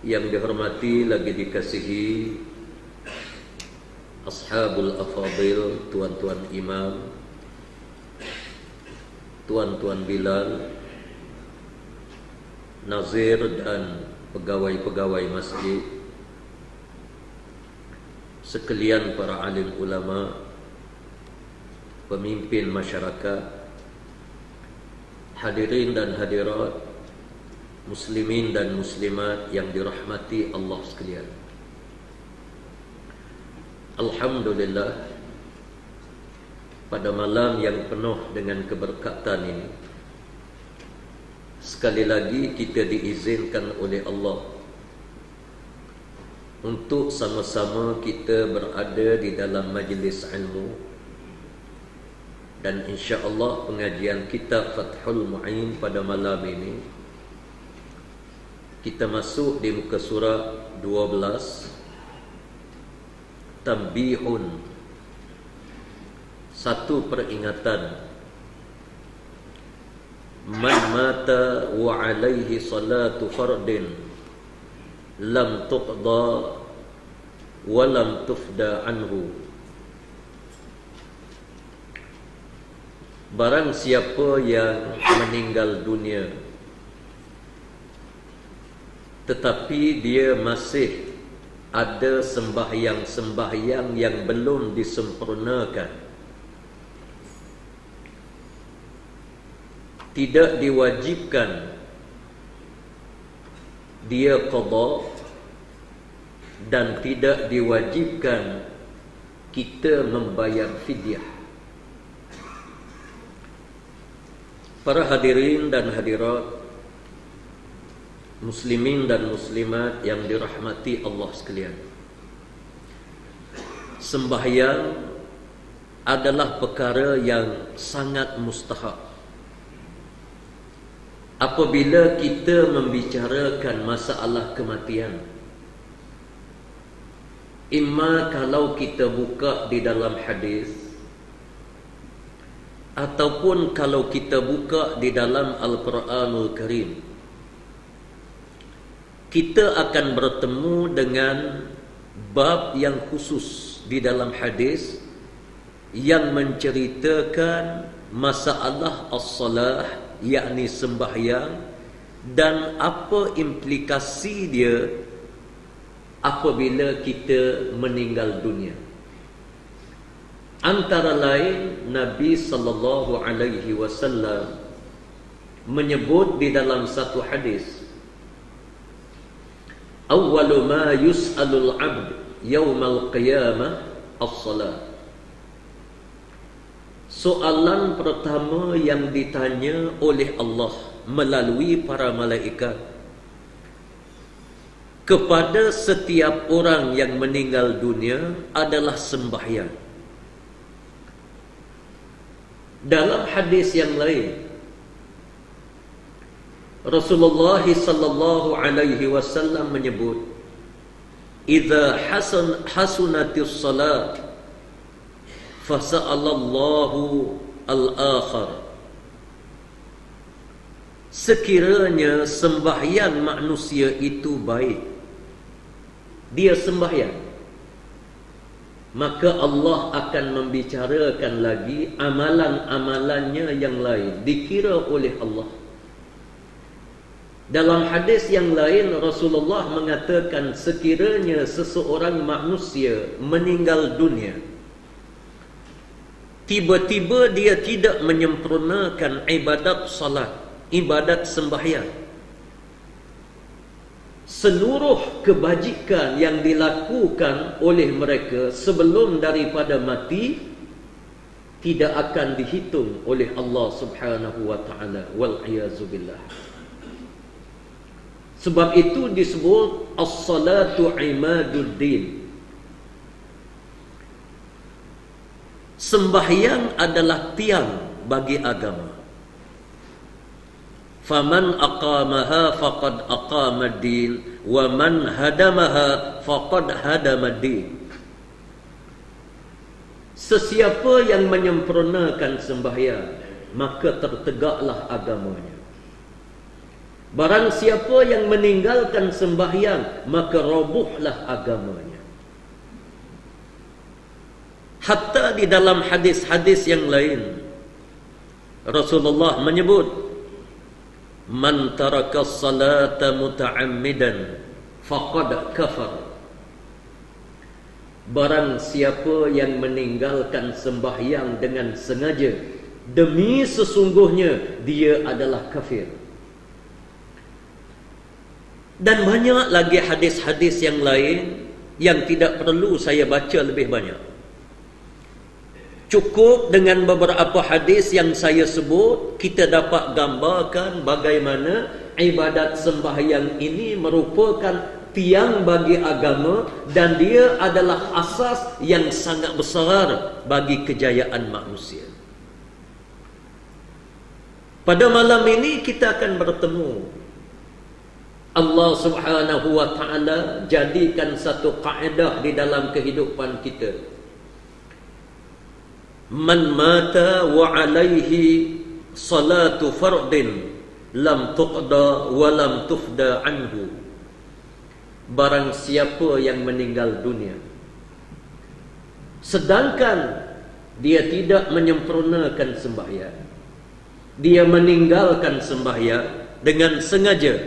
yang dihormati lagi dikasihi Ashabul Afadil, tuan-tuan imam, tuan-tuan Bilal, nazir dan pegawai-pegawai masjid, sekalian para alim ulama, pemimpin masyarakat, hadirin dan hadirat, muslimin dan muslimat yang dirahmati Allah sekalian. Alhamdulillah, pada malam yang penuh dengan keberkatan ini, sekali lagi kita diizinkan oleh Allah untuk sama-sama kita berada di dalam majlis ilmu. Dan insya-Allah pengajian kitab Fathul Mu'in pada malam ini kita masuk di muka surat 12, Tambihun, satu peringatan. Man mata wa alaihi salatu fardin lam tuqda wa lam tufda anhu. Barang siapa yang meninggal dunia tetapi dia masih ada sembahyang yang belum disempurnakan, tidak diwajibkan dia qada dan tidak diwajibkan kita membayar fidyah. Para hadirin dan hadirat, muslimin dan muslimat yang dirahmati Allah sekalian, sembahyang adalah perkara yang sangat mustahab. Apabila kita membicarakan masalah kematian, imma kalau kita buka di dalam hadis ataupun kalau kita buka di dalam Al-Quranul Karim, kita akan bertemu dengan bab yang khusus di dalam hadis yang menceritakan masalah as-salah, yakni sembahyang, dan apa implikasi dia apabila kita meninggal dunia. Antara lain, Nabi sallallahu alaihi wasallam menyebut di dalam satu hadis, awwalu ma yus'alul 'abd yaumal qiyamah as-salat. Soalan pertama yang ditanya oleh Allah melalui para malaikat kepada setiap orang yang meninggal dunia adalah sembahyang. Dalam hadis yang lain, Rasulullah sallallahu alaihi wasallam menyebut, "Idza hasunatis salat fasa'alallahu al-akhar." Sekiranya sembahyang manusia itu baik, dia sembahyang, maka Allah akan membicarakan lagi amalan-amalannya yang lain, dikira oleh Allah. Dalam hadis yang lain, Rasulullah mengatakan sekiranya seseorang manusia meninggal dunia, tiba-tiba dia tidak menyempurnakan ibadat salat, ibadat sembahyang, seluruh kebajikan yang dilakukan oleh mereka sebelum daripada mati tidak akan dihitung oleh Allah Subhanahu wa taala, wal iyazu billah. Sebab itu disebut as-salatu imaduddin. Sembahyang adalah tiang bagi agama. Faman aqamaha faqad aqama ad-din wa man hadamaha faqad hadama ad-din. Sesiapa yang menyempurnakan sembahyang, maka tertegaklah agamanya. Barang siapa yang meninggalkan sembahyang, maka robohlah agamanya. Hatta di dalam hadis-hadis yang lain, Rasulullah menyebut, man taraka salata muta'ammidan faqad kafar. Barang siapa yang meninggalkan sembahyang dengan sengaja, demi sesungguhnya dia adalah kafir. Dan banyak lagi hadis-hadis yang lain yang tidak perlu saya baca lebih banyak. Cukup dengan beberapa hadis yang saya sebut, kita dapat gambarkan bagaimana ibadat sembahyang ini merupakan tiang bagi agama, dan dia adalah asas yang sangat besar bagi kejayaan manusia. Pada malam ini kita akan bertemu. Allah Subhanahu wa ta'ala jadikan satu kaedah di dalam kehidupan kita. Man mata wa alaihi salatu fardin lam tuqda wa lam tufda anhu. Barang siapa yang meninggal dunia, sedangkan dia tidak menyempurnakan sembahyang, dia meninggalkan sembahyang dengan sengaja,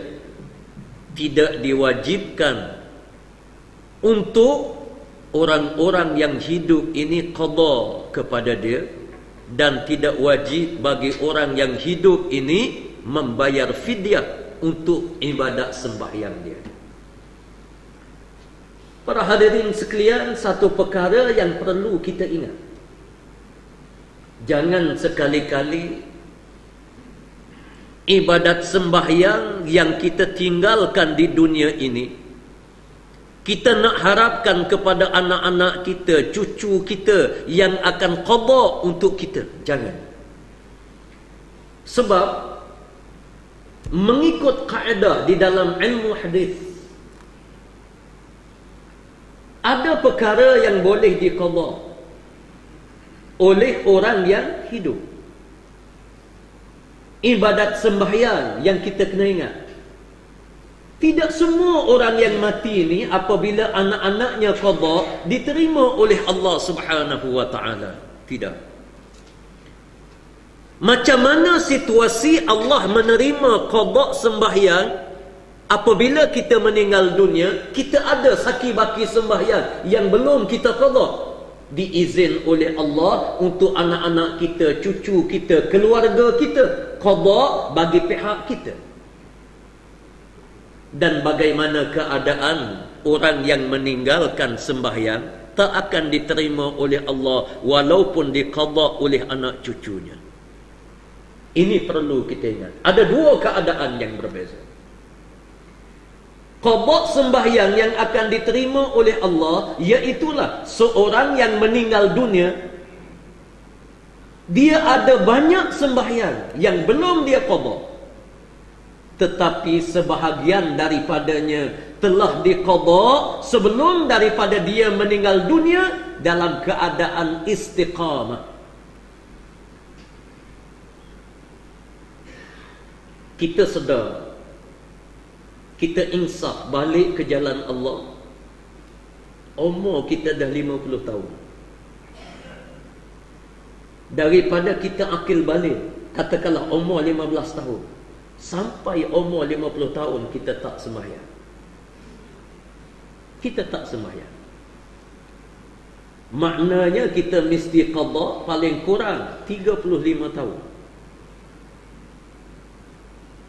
tidak diwajibkan untuk orang-orang yang hidup ini qada kepada dia, dan tidak wajib bagi orang yang hidup ini membayar fidyah untuk ibadat sembahyang dia. Para hadirin sekalian, satu perkara yang perlu kita ingat, jangan sekali-kali ibadat sembahyang yang kita tinggalkan di dunia ini, kita nak harapkan kepada anak-anak kita, cucu kita yang akan qada untuk kita. Jangan. Sebab mengikut kaedah di dalam ilmu hadis, ada perkara yang boleh diqada oleh orang yang hidup. Ibadat sembahyang yang kita kena ingat, tidak semua orang yang mati ini apabila anak-anaknya qada diterima oleh Allah Subhanahu wa ta'ala. Tidak. Macam mana situasi Allah menerima qada sembahyang? Apabila kita meninggal dunia, kita ada saki-baki sembahyang yang belum kita qada. Diizin oleh Allah untuk anak-anak kita, cucu kita, keluarga kita qada bagi pihak kita. Dan bagaimana keadaan orang yang meninggalkan sembahyang, tak akan diterima oleh Allah walaupun diqada oleh anak cucunya. Ini perlu kita ingat. Ada dua keadaan yang berbeza. Qada sembahyang yang akan diterima oleh Allah, iaitulah seorang yang meninggal dunia, dia ada banyak sembahyang yang belum dia qada, tetapi sebahagian daripadanya telah diqada sebelum daripada dia meninggal dunia dalam keadaan istiqamah. Kita sedar, kita insaf balik ke jalan Allah, umur kita dah 50 tahun. Daripada kita akil balik, katakanlah umur 15 tahun, sampai umur 50 tahun kita tak sembahyang. Kita tak sembahyang. Maknanya kita mesti qada paling kurang 35 tahun.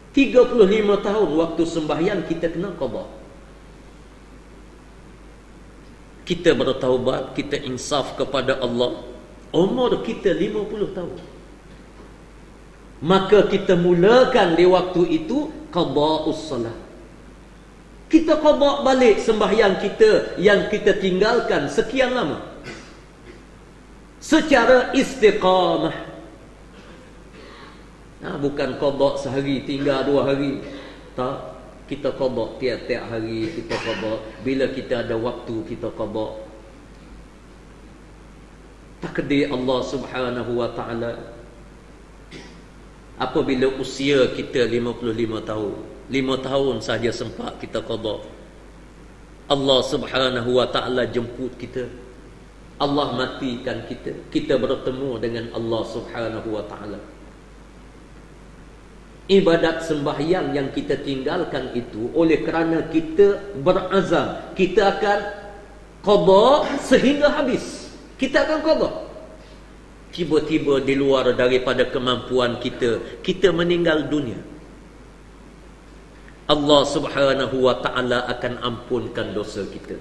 35 tahun waktu sembahyang kita kena qada. Kita bertaubat, kita insaf kepada Allah, umur kita 50 tahun. Maka kita mulakan di waktu itu qada'us salat. Kita qada balik sembahyang kita yang kita tinggalkan sekian lama secara istiqamah. Bukan qada sehari tinggal 2 hari. Tak, kita qada tiap-tiap hari kita qada. Bila kita ada waktu kita qada. Takdir Allah Subhanahu wa ta'ala, apabila usia kita 55 tahun, 5 tahun saja sempat kita qada. Allah Subhanahu wa taala jemput kita. Allah matikan kita. Kita bertemu dengan Allah Subhanahu wa taala. Ibadat sembahyang yang kita tinggalkan itu oleh kerana kita berazam, kita akan qada sehingga habis. Kita akan qada. Tiba-tiba di luar daripada kemampuan kita, kita meninggal dunia. Allah Subhanahu wa taala akan ampunkan dosa kita.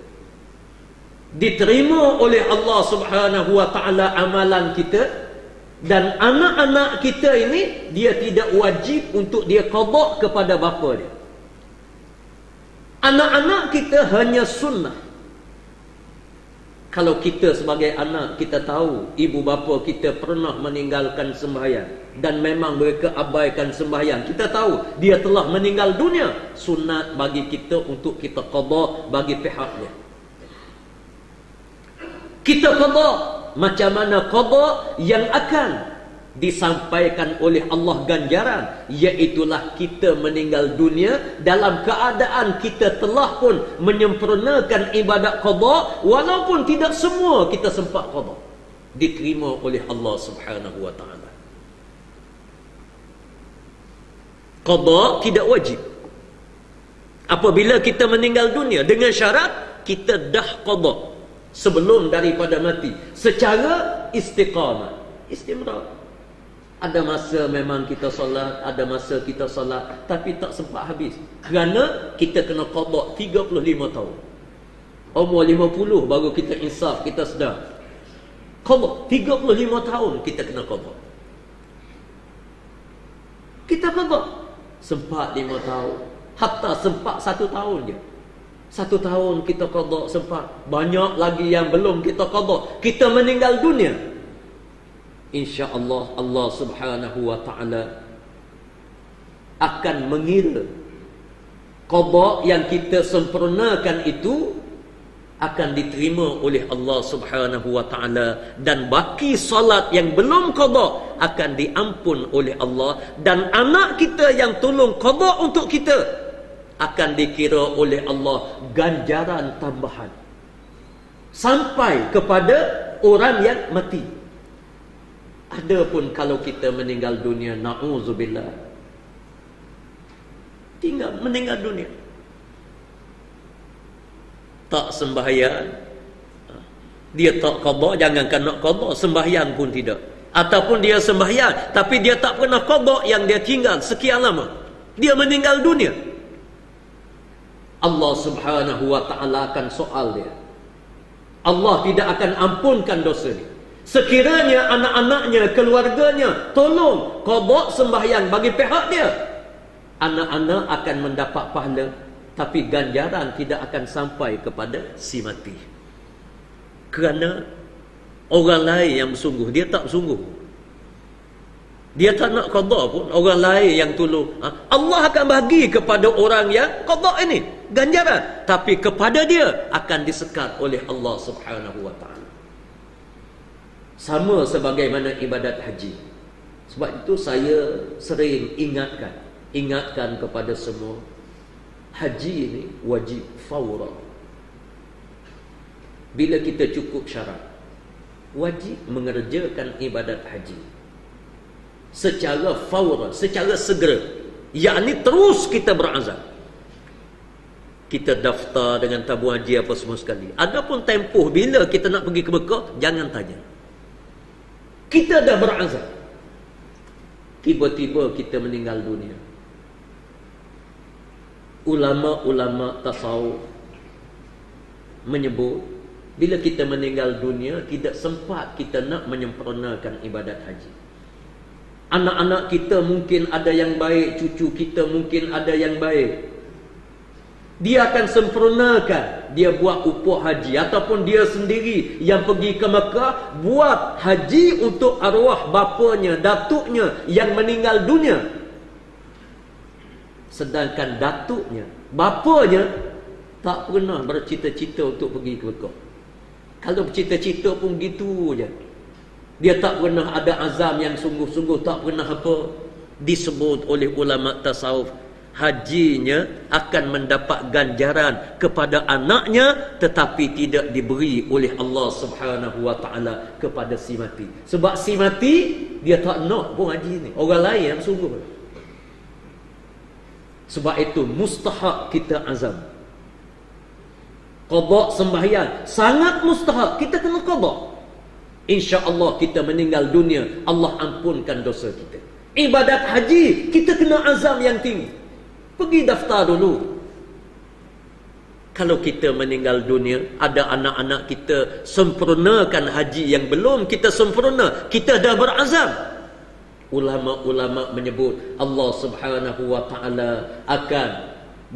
Diterima oleh Allah Subhanahu wa taala amalan kita, dan anak-anak kita ini dia tidak wajib untuk dia qada kepada bapa dia. Anak-anak kita hanya sunnah. Kalau kita sebagai anak, kita tahu ibu bapa kita pernah meninggalkan sembahyang dan memang mereka abaikan sembahyang, kita tahu dia telah meninggal dunia, sunat bagi kita untuk kita qada bagi pihaknya. Kita qada. Macam mana qada yang akan disampaikan oleh Allah ganjaran, iaitulah kita meninggal dunia dalam keadaan kita telah pun menyempurnakan ibadat qada, walaupun tidak semua kita sempat qada, diterima oleh Allah Subhanahu wa taala. Qada tidak wajib apabila kita meninggal dunia, dengan syarat kita dah qada sebelum daripada mati secara istiqamah, istimrar. Ada masa memang kita solat, ada masa kita solat tapi tak sempat habis, kerana kita kena qada 35 tahun. Umur 50 baru kita insaf, kita sedar qada 35 tahun kita kena qada. Kita qada sempat 5 tahun, hatta sempat 1 tahun je. 1 tahun kita qada sempat. Banyak lagi yang belum kita qada, kita meninggal dunia. InsyaAllah Allah Subhanahu wa ta'ala akan mengira qada yang kita sempurnakan itu akan diterima oleh Allah Subhanahu wa ta'ala, dan baki solat yang belum qada akan diampun oleh Allah, dan anak kita yang tolong qada untuk kita akan dikira oleh Allah ganjaran tambahan sampai kepada orang yang mati. Adapun kalau kita meninggal dunia, na'udzubillah, tinggal meninggal dunia, tak sembahyang, dia tak qada, jangankan nak qada, sembahyang pun tidak. Ataupun dia sembahyang tapi dia tak pernah qada yang dia tinggal sekian lama, dia meninggal dunia. Allah Subhanahu wa ta'ala akan soal dia. Allah tidak akan ampunkan dosa dia. Sekiranya anak-anaknya, keluarganya tolong qada sembahyang bagi pihak dia, anak-anak akan mendapat pahala, tapi ganjaran tidak akan sampai kepada si mati. Kerana orang lain yang bersungguh, dia tak bersungguh, dia tak nak qada pun, orang lain yang tolong. Allah akan bagi kepada orang yang qada ini ganjaran, tapi kepada dia akan disekat oleh Allah Subhanahu wa ta'ala. Sama sebagaimana ibadat haji. Sebab itu saya sering ingatkan kepada semua, haji ini wajib fawra. Bila kita cukup syarat, wajib mengerjakan ibadat haji secara fawra, secara segera, yakni terus kita berazam. Kita daftar dengan tabung haji apa semua sekali. Adapun tempoh bila kita nak pergi ke Mekah, jangan tanya. Kita dah berazam, tiba-tiba kita meninggal dunia. Ulama-ulama tasawuf menyebut, bila kita meninggal dunia, tidak sempat kita nak menyempurnakan ibadat haji. Anak-anak kita mungkin ada yang baik, cucu kita mungkin ada yang baik, dia akan sempurnakan, dia buat upah haji, ataupun dia sendiri yang pergi ke Mekah buat haji untuk arwah bapanya, datuknya yang meninggal dunia. Sedangkan datuknya, bapanya tak pernah bercita-cita untuk pergi ke Mekah. Kalau bercita-cita pun gitu je, dia tak pernah ada azam yang sungguh-sungguh, tak pernah apa. Disebut oleh ulama tasawuf, hajinya akan mendapat ganjaran kepada anaknya, tetapi tidak diberi oleh Allah Subhanahu wa taala kepada si mati. Sebab si mati dia tak nak pun haji ni, orang lain yang suruh. Sebab itu mustahak kita azam qada sembahyang, sangat mustahak kita kena qada. InsyaAllah kita meninggal dunia, Allah ampunkan dosa kita. Ibadat haji kita kena azam yang tinggi. Pergi daftar dulu. Kalau kita meninggal dunia, ada anak-anak kita sempurnakan haji yang belum kita sempurna, kita dah berazam. Ulama-ulama menyebut Allah Subhanahu wa taala akan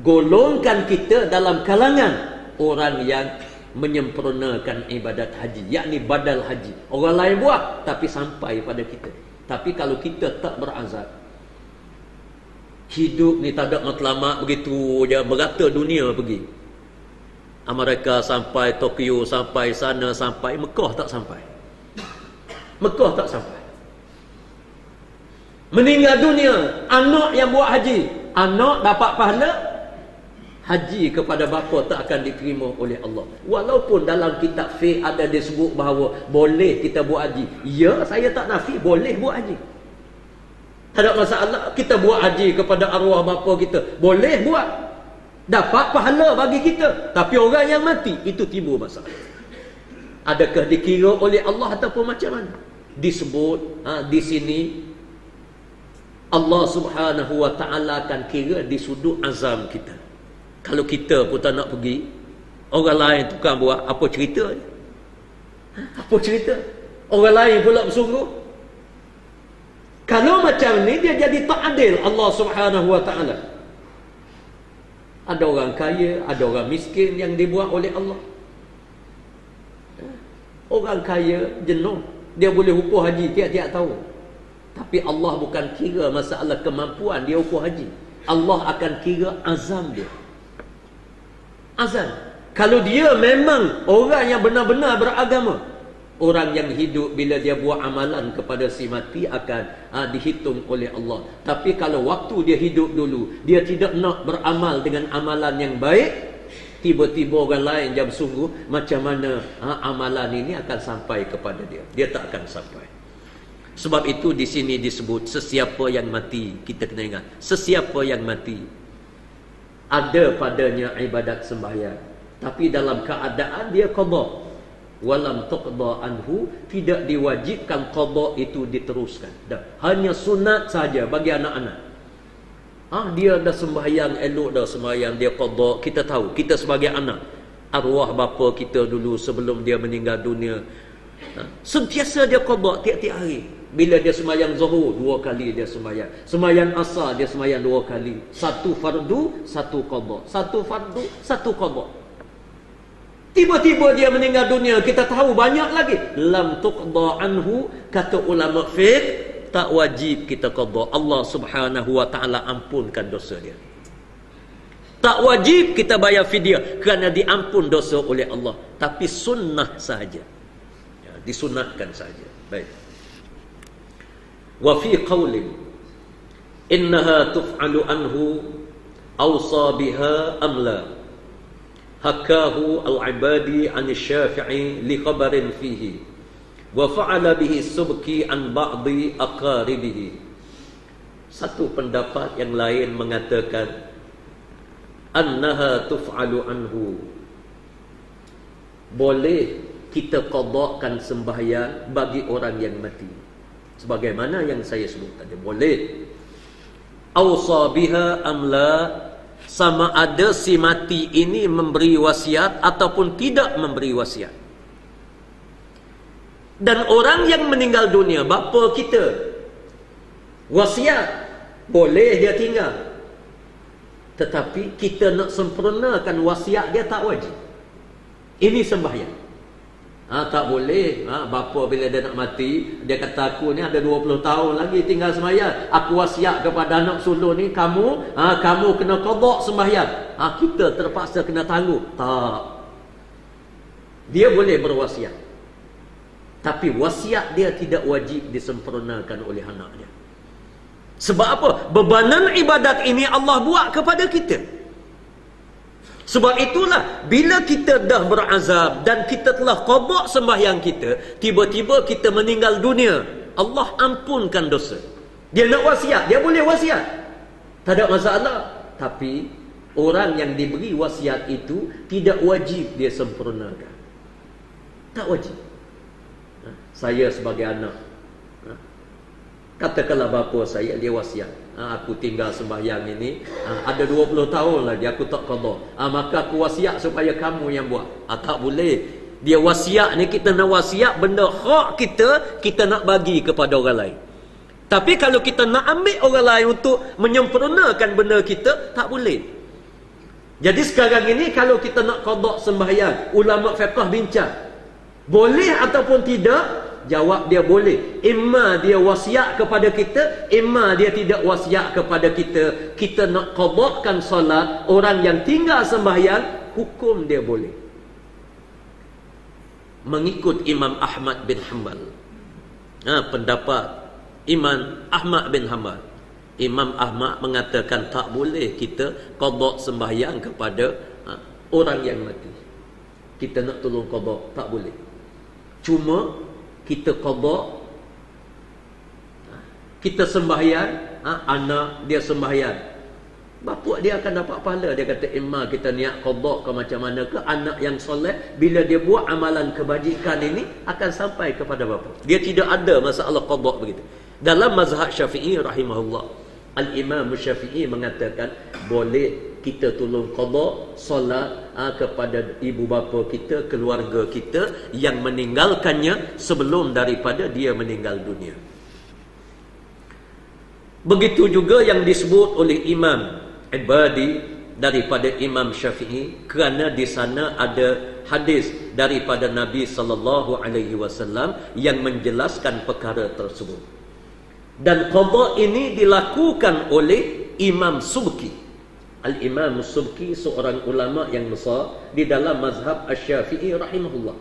golongkan kita dalam kalangan orang yang menyempurnakan ibadat haji, yakni badal haji. Orang lain buat tapi sampai pada kita. Tapi kalau kita tak berazam, hidup ni tak ada matlamat begitu je, berata dunia pergi. Amerika sampai Tokyo, sampai sana, sampai Mekah tak sampai. Mekah tak sampai. Meninggal dunia, anak yang buat haji, anak dapat pahala, haji kepada bapa tak akan diterima oleh Allah. Walaupun dalam kitab fiqh ada disebut bahawa boleh kita buat haji. Ya, saya tak nafi, boleh buat haji. Tak ada masalah kita buat haji kepada arwah bapa kita. Boleh buat. Dapat pahala bagi kita. Tapi orang yang mati, itu timbul masalah. Adakah dikira oleh Allah ataupun macam mana? Disebut di sini Allah Subhanahu wa taala akan kira di sudut azam kita. Kalau kita pun tak nak pergi, orang lain tukang buat, apa cerita? Apa cerita? Orang lain pula bersungguh. Kalau macam ni, dia jadi tak adil Allah Subhanahu wa ta'ala. Ada orang kaya, ada orang miskin yang dibuat oleh Allah. Orang kaya jenuh, dia boleh ukur haji tiap-tiap tahun. Tapi Allah bukan kira masalah kemampuan dia ukur haji. Allah akan kira azam dia. Azam. Kalau dia memang orang yang benar-benar beragama, orang yang hidup bila dia buat amalan kepada si mati akan dihitung oleh Allah. Tapi kalau waktu dia hidup dulu, dia tidak nak beramal dengan amalan yang baik, tiba-tiba orang lain jam sungguh, macam mana amalan ini akan sampai kepada dia. Dia tak akan sampai. Sebab itu di sini disebut sesiapa yang mati, kita kena ingat, sesiapa yang mati ada padanya ibadat sembahyang, tapi dalam keadaan dia qada, walam tuqda anhu, tidak diwajibkan qada itu diteruskan. Dah, hanya sunat saja bagi anak-anak. Dia dah sembahyang elok, dah sembahyang, dia qada. Kita tahu, kita sebagai anak, arwah bapa kita dulu sebelum dia meninggal dunia, sentiasa dia qada tiap-tiap hari. Bila dia sembahyang zuhur, 2 kali dia sembahyang. Sembahyang asar, dia sembahyang 2 kali. 1 fardu, 1 qada. 1 fardu, 1 qada. Tiba-tiba dia meninggal dunia, kita tahu banyak lagi. Lam tuqda anhu, kata ulama fiqh, tak wajib kita qada. Allah Subhanahu wa ta'ala ampunkan dosa dia. Tak wajib kita bayar fidyah kerana diampun dosa oleh Allah. Tapi sunnah sahaja. Disunatkan sahaja. Baik. Wa fi qawlin innaha tuf'alu anhu awsa biha amla hakahu al-ibadi an Syafi'i li khabarin fihi wa fa'ala bihi subki an ba'di aqaribihi. Satu pendapat yang lain mengatakan annaha tuf'alu anhu, boleh kita qadakan sembahyang bagi orang yang mati. Sebagaimana yang saya sebut tadi, boleh. Awsa biha amla, sama ada si mati ini memberi wasiat ataupun tidak memberi wasiat. Dan orang yang meninggal dunia, bapa kita, wasiat boleh dia tinggal, tetapi kita nak sempurnakan wasiat dia tak wajib. Ini sembahyang. Tak boleh. Bapa bila dia nak mati, dia kata aku ni ada 20 tahun lagi tinggal sembahyang, aku wasiat kepada anak sulung ni, kamu kena qada sembahyang. Kita terpaksa kena tangguh. Tak. Dia boleh berwasiat, tapi wasiat dia tidak wajib disempurnakan oleh anak dia. Sebab apa? Bebanan ibadat ini Allah buat kepada kita. Sebab itulah bila kita dah berazam dan kita telah qada sembahyang kita, tiba-tiba kita meninggal dunia, Allah ampunkan dosa. Dia nak wasiat, dia boleh wasiat, tak ada masalah. Tapi orang yang diberi wasiat itu tidak wajib dia sempurnakan. Tak wajib. Saya sebagai anak, katakanlah bapa saya dia wasiat, aku tinggal sembahyang ini ada 20 tahun lagi aku tak qada, maka aku wasiat supaya kamu yang buat. Tak boleh. Dia wasiat ni, kita nak wasiat benda hak kita nak bagi kepada orang lain. Tapi kalau kita nak ambil orang lain untuk menyempurnakan benda kita, tak boleh. Jadi sekarang ini kalau kita nak qada sembahyang, ulama fiqh bincang boleh ataupun tidak. Jawab dia boleh. Imma dia wasiat kepada kita, imma dia tidak wasiat kepada kita. Kita nak qadakan solat orang yang tinggal sembahyang, hukum dia boleh. Mengikut Imam Ahmad bin Hanbal, pendapat Imam Ahmad bin Hanbal, Imam Ahmad mengatakan tak boleh kita qada sembahyang kepada orang yang mati. Kita nak tolong qada, tak boleh. Cuma kita qada, kita sembahyang, anak dia sembahyang, bapa dia akan dapat pahala. Dia kata imma kita niat qada ke macam mana ke, anak yang soleh bila dia buat amalan kebajikan ini akan sampai kepada bapa. Dia tidak ada masalah qada begitu. Dalam mazhab Syafi'i rahimahullah, Al-Imam Syafi'i mengatakan boleh kita tolong qada solat kepada ibu bapa kita, keluarga kita yang meninggalkannya sebelum daripada dia meninggal dunia. Begitu juga yang disebut oleh Imam Ibadi daripada Imam Syafi'i, kerana di sana ada hadis daripada Nabi sallallahu alaihi wasallam yang menjelaskan perkara tersebut. Dan qada ini dilakukan oleh Imam Subki. Al-Imam Subki seorang ulama yang besar di dalam mazhab Asy-Syafi'i rahimahullah.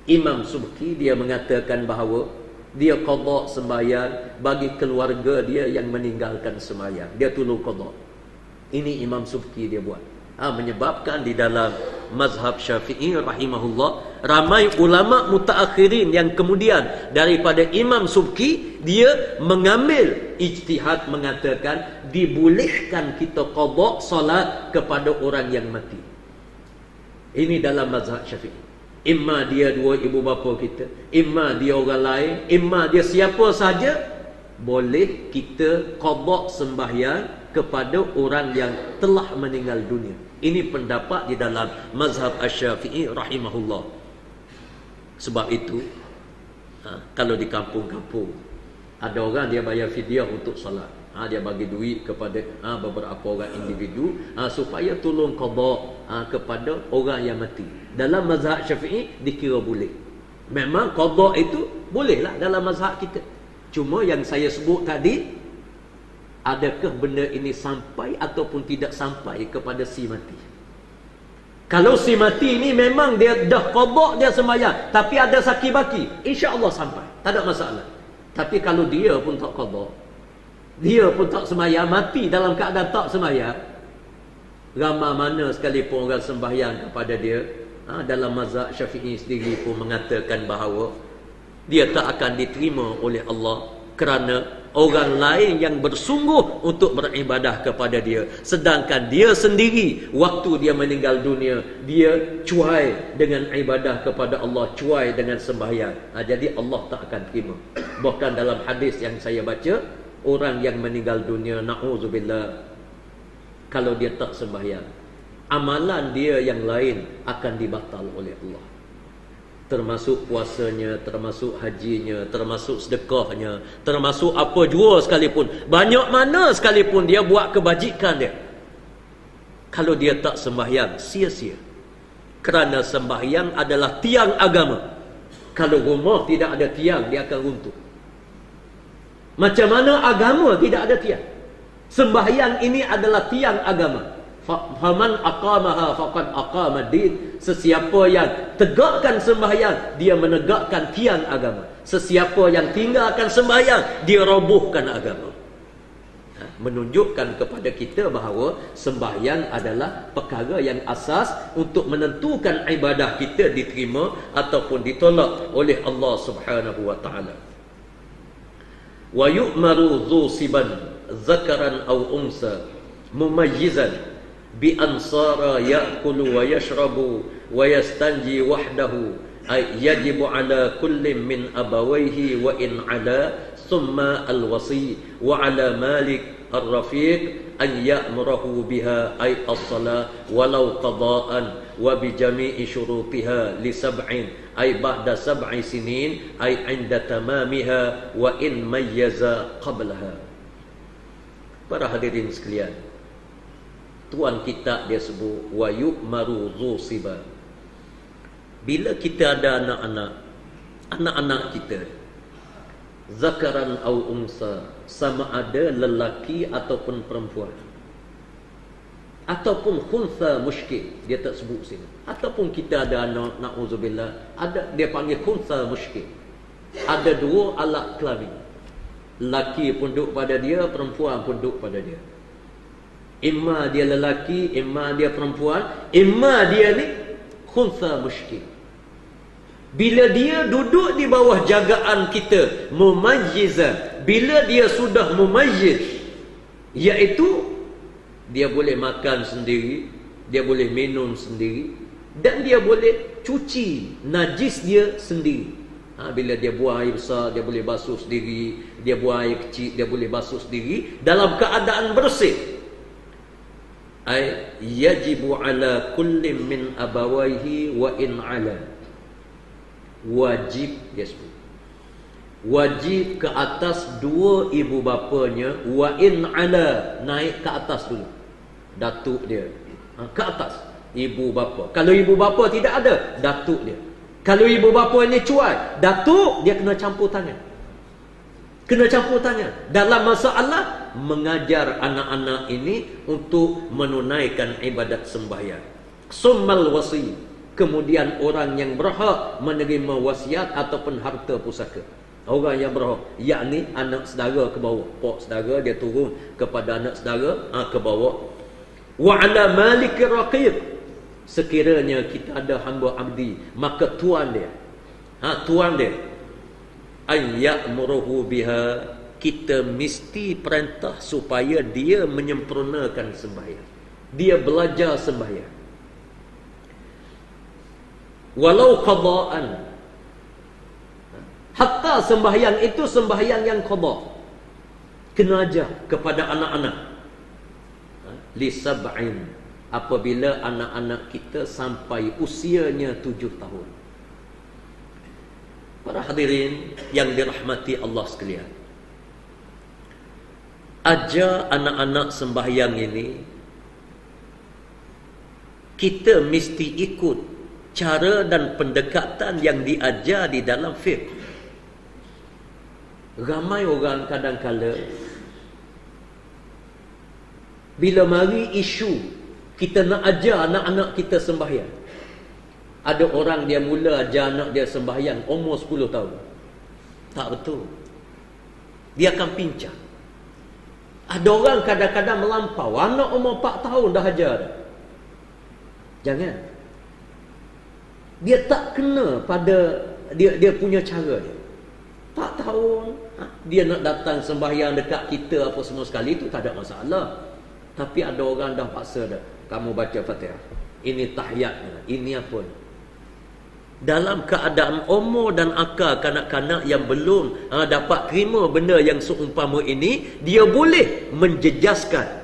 Imam Subki dia mengatakan bahawa dia qada sembahyang bagi keluarga dia yang meninggalkan sembahyang. Dia tolong qada. Ini Imam Subki dia buat. Menyebabkan di dalam mazhab Syafi'i rahimahullah, ramai ulama mutaakhirin yang kemudian daripada Imam Subki, dia mengambil ijtihad mengatakan dibolehkan kita qada solat kepada orang yang mati. Ini dalam mazhab Syafi'i. Imma dia dua ibu bapa kita, imma dia orang lain, imma dia siapa saja, boleh kita qada sembahyang kepada orang yang telah meninggal dunia. Ini pendapat di dalam mazhab Asy-Syafi'i rahimahullah. Sebab itu kalau di kampung-kampung ada orang dia bayar fidyah untuk solat, dia bagi duit kepada beberapa orang individu supaya tolong qada kepada orang yang mati. Dalam mazhab Syafi'i dikira boleh. Memang qada itu bolehlah dalam mazhab kita. Cuma yang saya sebut tadi, adakah benda ini sampai ataupun tidak sampai kepada si mati? Kalau si mati ini memang dia dah qada dia sembahyang, tapi ada saki baki, insya-Allah sampai, tak ada masalah. Tapi kalau dia pun tak qada, dia pun tak sembahyang, mati dalam keadaan tak sembahyang, ramai mana sekalipun orang sembahyang kepada dia, dalam mazhab Syafi'i sendiri pun mengatakan bahawa dia tak akan diterima oleh Allah, kerana orang lain yang bersungguh untuk beribadah kepada dia, sedangkan dia sendiri waktu dia meninggal dunia dia cuai dengan ibadah kepada Allah, cuai dengan sembahyang. Jadi Allah tak akan terima. Bahkan dalam hadis yang saya baca, orang yang meninggal dunia, na'udzubillah, kalau dia tak sembahyang, amalan dia yang lain akan dibatal oleh Allah, termasuk puasanya, termasuk hajinya, termasuk sedekahnya, termasuk apa jua sekalipun, banyak mana sekalipun dia buat kebajikan dia, kalau dia tak sembahyang, sia-sia. Kerana sembahyang adalah tiang agama. Kalau rumah tidak ada tiang, dia akan runtuh. Macam mana agama tidak ada tiang? Sembahyang ini adalah tiang agama. Faman aqamaha faqad aqama din. Sesiapa yang tegakkan sembahyang, dia menegakkan tiang agama. Sesiapa yang tinggalkan sembahyang, dia robohkan agama. Menunjukkan kepada kita bahawa sembahyang adalah perkara yang asas untuk menentukan ibadah kita diterima ataupun ditolak oleh Allah Subhanahu wa taala. Wa yu'maru dhu siban zakaran aw unsa mumayyizan bi ansara ya'kulu wa yashrabu wa yastanji wahdahu ay yajibu ala kulli min abawayhi wa in ala thumma al-wasi wa ala malik ar-rafiq an ya'murahu biha ay as-salah walau qada'an wa bi jami'i syurutiha li sab'in ay ba'da sab'i sinin ay 'inda tamamiha wa in mayyaza qablaha. Para hadirin sekalian, tuan kita dia sebut wa yu'maru dhu siba. Bila kita ada anak-anak kita, zakaran au unsa, sama ada lelaki ataupun perempuan, ataupun khunsa musykil, dia tak sebut sini, ataupun kita ada anak, na'udzubillah, ada dia panggil khunsa musykil, ada dua alat kelamin, lelaki pun duduk pada dia, perempuan pun duduk pada dia. Imma dia lelaki, imma dia perempuan, imma dia ni khunsa musykil. Bila dia duduk di bawah jagaan kita, mumayyizan, bila dia sudah mumayyiz, iaitu dia boleh makan sendiri, dia boleh minum sendiri, dan dia boleh cuci najis dia sendiri. Bila dia buang air besar, dia boleh basuh sendiri, dia buang air kecil, dia boleh basuh sendiri dalam keadaan bersih. Ay yajibu ala kulli min abawaihi wa in ala, wajib, dia sebut wajib ke atas dua ibu bapanya, wa in ala, naik ke atas dulu datuk dia, ke atas ibu bapa. Kalau ibu bapa tidak ada, datuk dia. Kalau ibu bapa ni cuai, datuk dia kena campur tangan, kena campur tangan dalam masalah mengajar anak-anak ini untuk menunaikan ibadat sembahyang. Summal wasi, kemudian orang yang berhak menerima wasiat ataupun harta pusaka. Orang yang berhak, yakni anak saudara ke bawah, pak saudara dia turun kepada anak saudara ke bawah. Wa ala malik raqiq, sekiranya kita ada hamba abdi, maka tuan dia, tuan dia, ay ya'muruhu biha, kita mesti perintah supaya dia menyempurnakan sembahyang, dia belajar sembahyang. Walau qada'an, hatta sembahyang itu sembahyang yang qada, kena ajar kepada anak-anak. Li sab'in, apabila anak-anak kita sampai usianya 7 tahun. Para hadirin yang dirahmati Allah sekalian, ajar anak-anak sembahyang ini, kita mesti ikut cara dan pendekatan yang diajar di dalam fiqh. Ramai orang kadang-kala bila mari isu kita nak ajar anak-anak kita sembahyang, ada orang dia mula ajar anak dia sembahyang umur 10 tahun. Tak betul, dia akan pincang. Ada orang kadang-kadang melampau, anak umur 4 tahun dah ajar dah. Jangan. Dia tak kena pada dia punya cara dia. 4 tahun dia nak datang sembahyang dekat kita apa semua sekali, itu tak ada masalah. Tapi ada orang dah paksa dah, kamu baca Fatihah, ini tahiyatnya, ini apa ni. Dalam keadaan umur dan akal kanak-kanak yang belum dapat terima benda yang seumpama ini, dia boleh menjejaskan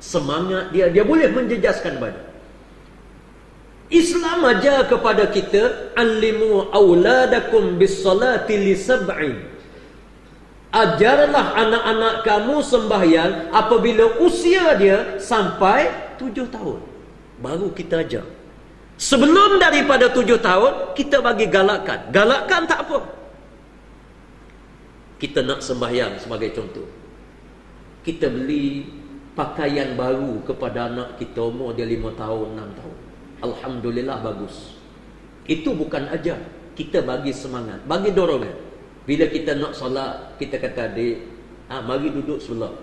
semangat dia, dia boleh menjejaskan badan. Islam ajar kepada kita, allimu auladakum bis-salati li sab'in, ajarlah anak-anak kamu sembahyang apabila usia dia sampai 7 tahun. Baru kita ajar. Sebelum daripada 7 tahun, kita bagi galakan. Galakan tak apa. Kita nak sembahyang sebagai contoh, kita beli pakaian baru kepada anak kita, umur dia 5 tahun, 6 tahun. Alhamdulillah, bagus. Itu bukan ajar. Kita bagi semangat, bagi dorongan. Bila kita nak solat, kita kata, adik, mari duduk sebelah.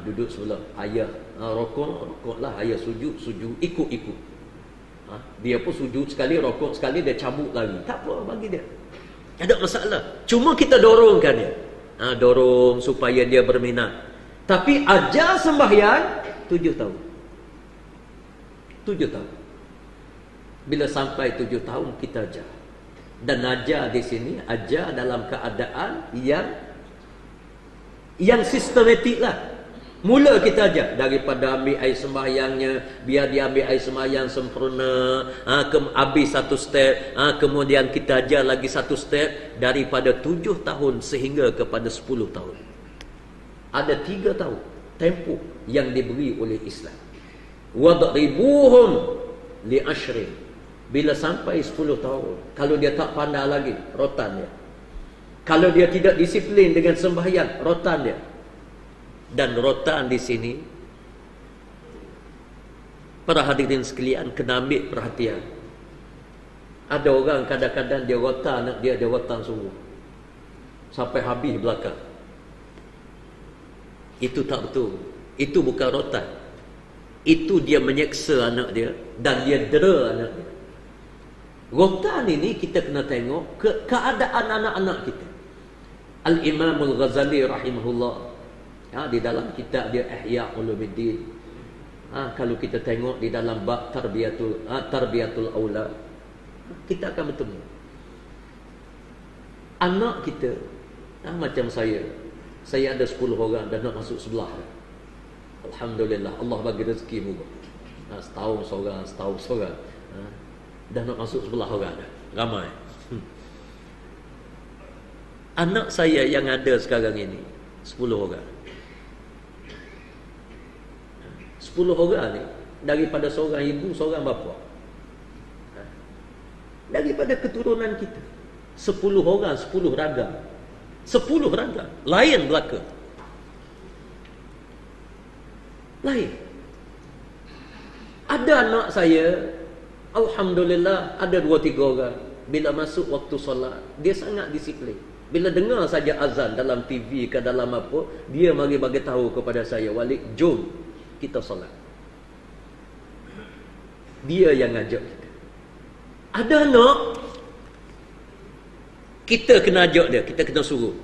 Duduk sebelah ayah, rokoklah, ayah sujud, ikut. Dia pun sujud sekali, rokok sekali, dia cabut lagi. Tak apa bagi dia, ada masalah. Cuma kita dorongkan dia, dorong supaya dia berminat. Tapi ajar sembahyang 7 tahun. 7 tahun. Bila sampai 7 tahun kita ajar. Dan ajar di sini, ajar dalam keadaan yang sistematik lah. Mula kita ajar daripada ambil air sembahyangnya, biar dia ambil air sembahyang sempurna, habis satu step, kemudian kita ajar lagi satu step, daripada 7 tahun sehingga kepada 10 tahun. Ada 3 tahun tempoh yang diberi oleh Islam. Wadribuhum li ashrin. Bila sampai 10 tahun, kalau dia tak pandai lagi, rotan dia. Kalau dia tidak disiplin dengan sembahyang, rotan dia. Dan rotan di sini, para hadirin sekalian, kena ambil perhatian. Ada orang kadang-kadang dia rotan anak dia rotan sungguh sampai habis belakang. Itu tak betul. Itu bukan rotan. Itu dia menyeksa anak dia dan dia dera anak dia. Rotan ini kita kena tengok keadaan anak-anak kita. Al-Imam Al-Ghazali rahimahullah, di dalam kitab dia Ihya Ulumuddin, kalau kita tengok di dalam bab tarbiyatul aulad, kita akan bertemu anak kita, macam saya ada 10 orang dan nak masuk 11. Alhamdulillah, Allah bagi rezeki muka. Setahun seorang, dah nak masuk 11 orang dah. Ramai. Anak saya yang ada sekarang ini 10 orang. 10 orang ni daripada seorang ibu, seorang bapa. Daripada keturunan kita. 10 orang, 10 ragam. 10 ragam. Lain belaka. Lain. Ada anak saya, alhamdulillah, ada 2-3 orang. Bila masuk waktu solat, dia sangat disiplin. Bila dengar saja azan dalam TV ke dalam apa, dia mari bagi tahu kepada saya, Walid, jom kita solat. Dia yang ajak kita. Ada anak, kita kena ajak dia, kita kena suruh.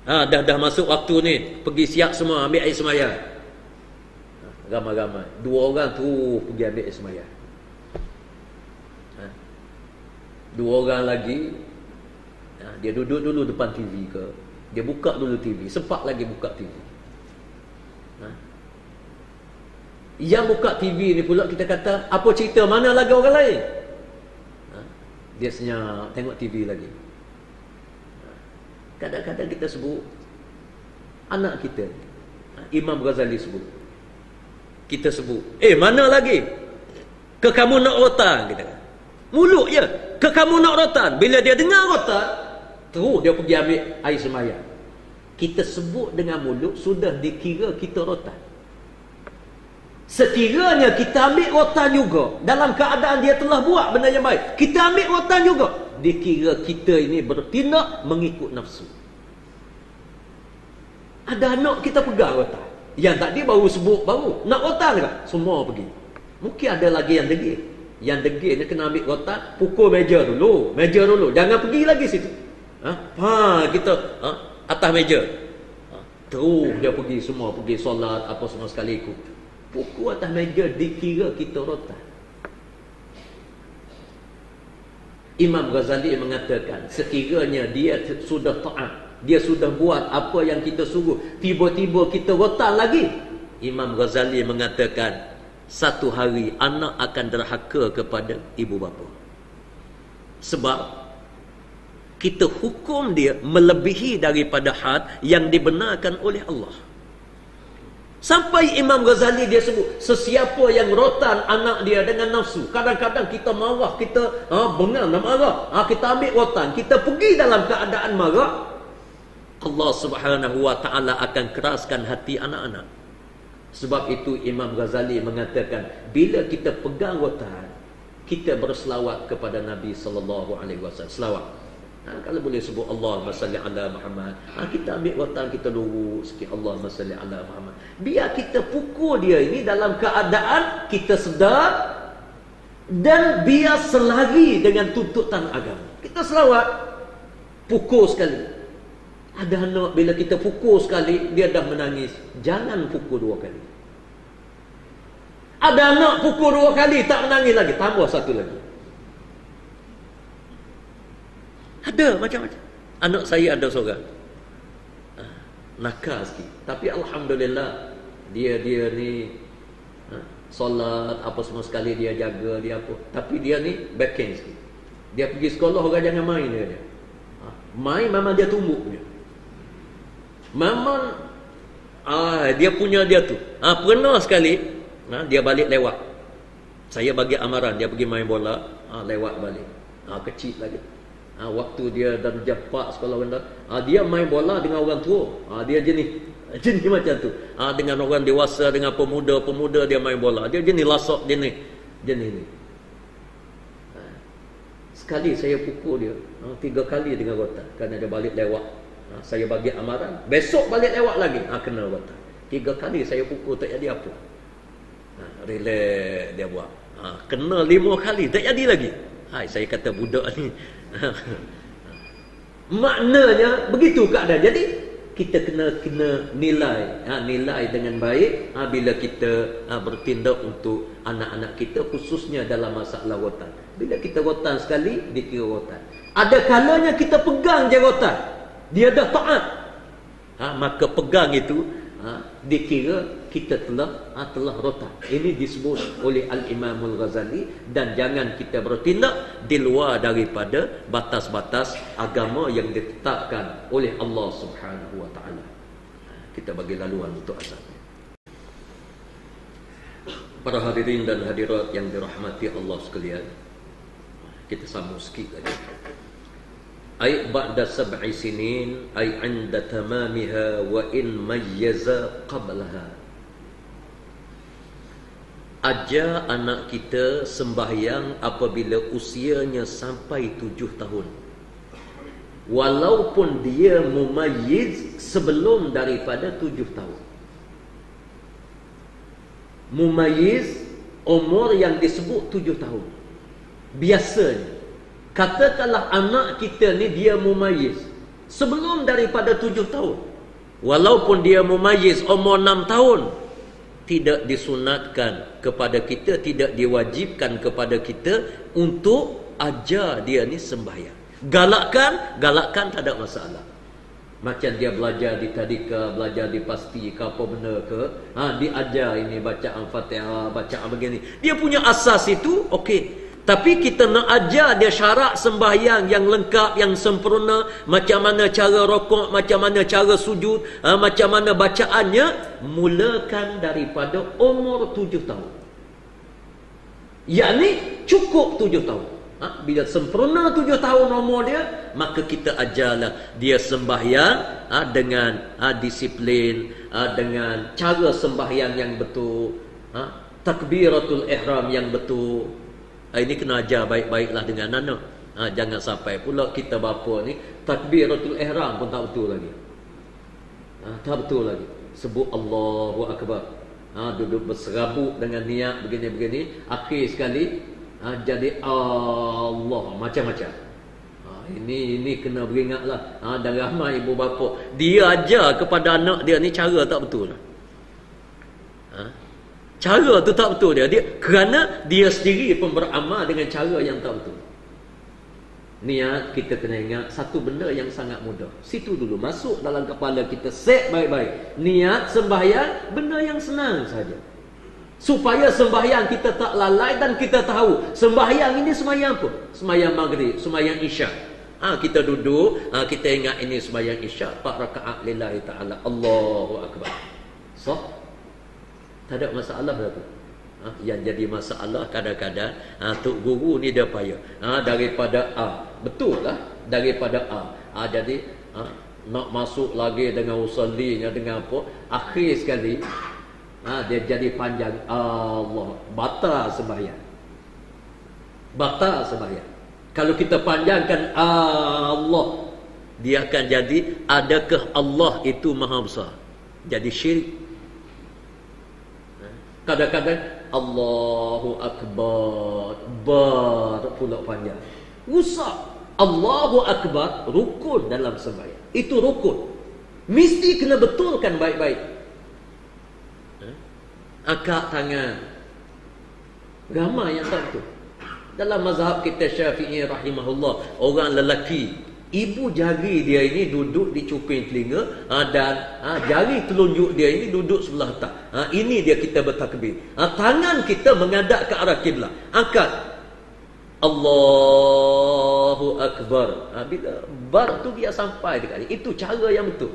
Dah masuk waktu ni, pergi siap semua ambil air sembahyang. Ramai-ramai 2 orang tu pergi ambil air sembahyang. 2 orang lagi, dia duduk dulu depan TV ke, dia buka dulu TV, sempat lagi buka TV. Yang buka TV ni pula kita kata, apa cerita, mana lagi orang lain? Dia senyap tengok TV lagi. Kadang-kadang kita sebut anak kita, Imam Ghazali sebut, kita sebut, mana lagi? Ke kamu nak rotan? Kita kata, mulut je, ke kamu nak rotan. Bila dia dengar rotan, terus dia pergi ambil air sembahyang. Kita sebut dengan mulut, sudah dikira kita rotan. Sekiranya kita ambil rotan juga, dalam keadaan dia telah buat benda yang baik, kita ambil rotan juga, dikira kita ini bertindak mengikut nafsu. Ada anak kita pegang rotan, yang tadi baru sebut, baru nak rotan ke, semua pergi. Mungkin ada lagi yang degil. Yang degil dia kena ambil rotan, pukul meja dulu, jangan pergi lagi situ. Kita atas meja. Terus dia pergi, semua pergi solat apa semua sekali ikut. Pukul atas meja, dikira kita rotan. Imam Ghazali mengatakan, sekiranya dia sudah taat, dia sudah buat apa yang kita suruh, tiba-tiba kita rotan lagi, Imam Ghazali mengatakan, satu hari anak akan derhaka kepada ibu bapa. Sebab kita hukum dia melebihi daripada had yang dibenarkan oleh Allah. Sampai Imam Ghazali dia sebut, sesiapa yang rotan anak dia dengan nafsu, kadang-kadang kita marah, kita bengang dan marah, kita ambil rotan, kita pergi dalam keadaan marah, Allah Subhanahu wa ta'ala akan keraskan hati anak-anak. Sebab itu Imam Ghazali mengatakan, bila kita pegang rotan, kita berselawat kepada Nabi sallallahu alaihi wasallam. Selawat. Kalau boleh sebut Allahumma salli ala Muhammad, kita ambil rotan, kita lurus sikit, Allahumma salli ala Muhammad. Biar kita pukul dia ini dalam keadaan kita sedar, dan biar selari dengan tuntutan agama. Kita selawat, pukul sekali. Ada anak bila kita pukul sekali, dia dah menangis. Jangan pukul 2 kali. Ada anak pukul 2 kali, tak menangis lagi, tambah 1 lagi. Ada macam-macam. Anak saya ada seorang, nakal sikit, tapi alhamdulillah dia ni solat apa semua sekali dia jaga, dia apa. Tapi dia ni backhand sikit. Dia pergi sekolah, orang jangan main dia. Main memang dia tumbuk dia. Memang dia punya dia tu. Pernah sekali dia balik lewat. Saya bagi amaran dia pergi main bola, lewat balik. Kecil lagi. Waktu dia darjah 4 sekolah rendah, dia main bola dengan orang tua. Dia jenis macam tu. Dengan orang dewasa, dengan pemuda dia main bola. Dia jenis lasak jenis ni. Sekali saya pukul dia 3 kali dengan rotan kerana dia balik lewat. Saya bagi amaran, besok balik lewat lagi, kena rotan. 3 kali saya pukul, tak jadi apa. Relax dia buat. Kena 5 kali, tak jadi lagi. Saya kata budak ni. Maknanya begitu keadaan. Jadi kita kena nilai dengan baik bila kita bertindak untuk anak-anak kita, khususnya dalam masalah rotan. Bila kita rotan sekali, dikira rotan. Ada kalanya kita pegang je rotan, dia dah taat, maka pegang itu dikira kita telah rotan. Ini disebut oleh Al-Imam Al-Ghazali. Dan jangan kita bertindak di luar daripada batas-batas agama yang ditetapkan oleh Allah Subhanahu wa ta'ala. Kita bagi laluan untuk azab. Para hadirin dan hadirat yang dirahmati Allah sekalian, kita sambung sikit lagi. Ay ba'da sab'i sinin ay 'inda tamamiha wa in mayyaza qablaha. Ajar anak kita sembahyang apabila usianya sampai 7 tahun. Walaupun dia mumayyiz sebelum daripada 7 tahun. Mumayyiz umur yang disebut 7 tahun. Biasanya katakanlah anak kita ni dia mumayyiz sebelum daripada 7 tahun. Walaupun dia mumayyiz umur 6 tahun, tidak disunatkan kepada kita, tidak diwajibkan kepada kita untuk ajar dia ni sembahyang. Galakkan tak ada masalah. Macam dia belajar di tadika, belajar di pasti ke apa benda ke, diajar ini bacaan Fatihah, bacaan begini. Dia punya asas itu okey. Tapi kita nak ajar dia syarat sembahyang yang lengkap, yang sempurna, macam mana cara rokok, macam mana cara sujud, macam mana bacaannya, mulakan daripada umur 7 tahun. Yakni cukup 7 tahun. Bila sempurna 7 tahun umur dia, maka kita ajarlah dia sembahyang dengan disiplin, dengan cara sembahyang yang betul, takbiratul ihram yang betul. Ini kena ajar baik-baiklah dengan anak. Jangan sampai pula kita bapa ni takbiratul ihram pun tak betul lagi. Tak betul lagi. Sebut Allahu Akbar. Duduk berserabut dengan niat begini-begini. Akhir sekali jadi Allah macam-macam. Ini kena beringatlah. Dan ramai ibu bapa, dia ajar kepada anak dia ni cara tak betul. Cara tu tak betul dia kerana dia sendiri pun beramal dengan cara yang tak betul. Niat kita kena ingat satu benda yang sangat mudah. Situ dulu masuk dalam kepala kita, set baik-baik. Niat sembahyang benda yang senang saja. Supaya sembahyang kita tak lalai dan kita tahu sembahyang ini sembahyang apa? Sembahyang maghrib, sembahyang isyak. Kita duduk, kita ingat ini sembahyang isyak 4 rakaat lillahi ta'ala, Allahu Akbar. Tak ada masalah dah tu. Yang jadi masalah kadang-kadang tok guru ni dia payah. Daripada betul lah, daripada jadi nak masuk lagi dengan usallinya dengan apa, akhir sekali dia jadi panjang. Allah, batal sembahyang. Batal sembahyang. Kalau kita panjangkan Allah, dia akan jadi adakah Allah itu maha besar? Jadi syirik. Kadang-kadang Allahu Akbar, bar pula panjang, rusak. Allahu Akbar rukun dalam sembahyang. Itu rukun, mesti kena betulkan baik-baik. Angkat tangan, ramai yang tak betul. Dalam mazhab kita Syafi'i rahimahullah, orang lelaki, ibu jari dia ini duduk di cuping telinga, dan jari telunjuk dia ini duduk sebelah atas. Ini dia kita bertakbir. Tangan kita menghadap ke arah kiblat. Angkat, Allahu Akbar. Bila bar tu dia sampai dekat ini. Itu cara yang betul.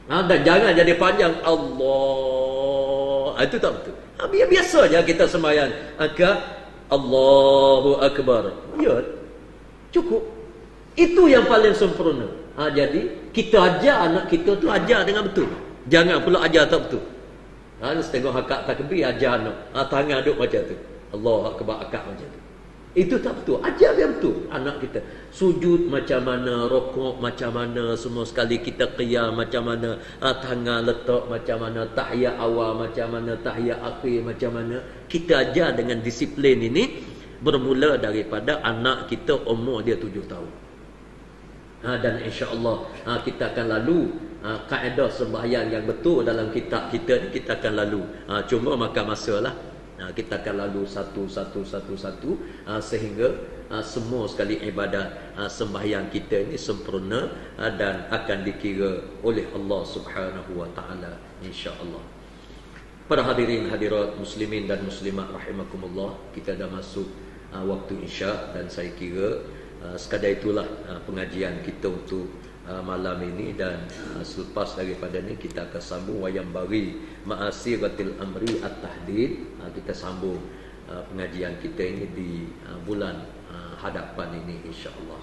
Dan jangan jadi panjang Allah. Itu tak betul. Biasa je kita sembahyang. Angkat, Allahu Akbar. Ya, cukup. Itu yang paling sempurna. Jadi kita ajar anak kita tu, ajar dengan betul. Jangan pula ajar tak betul. Setengah akak takbir ajar anak, tangan duduk macam tu, Allahu Akbar akak macam tu. Itu tak betul. Ajar yang betul anak kita. Sujud macam mana, rokok macam mana, semua sekali kita qiyam macam mana, tangan letak macam mana, tahiyat awal macam mana, tahiyat akhir macam mana. Kita ajar dengan disiplin ini bermula daripada anak kita umur dia 7 tahun. Dan insya-Allah kita akan lalu kaedah sembahyang yang betul dalam kitab kita ni, kita akan lalu. Cuma makan masa lah. Kita akan lalu satu sehingga semua sekali ibadat sembahyang kita ini sempurna dan akan dikira oleh Allah Subhanahu wa taala, insya-Allah. Para hadirin hadirat muslimin dan muslimat rahimakumullah, kita dah masuk waktu Isya, dan saya kira sekadar itulah pengajian kita untuk malam ini, dan selepas daripada ni kita akan sambung wayang bari ma'asiratil amri at-tahdid. Kita sambung pengajian kita ini di bulan hadapan ini, insya-Allah.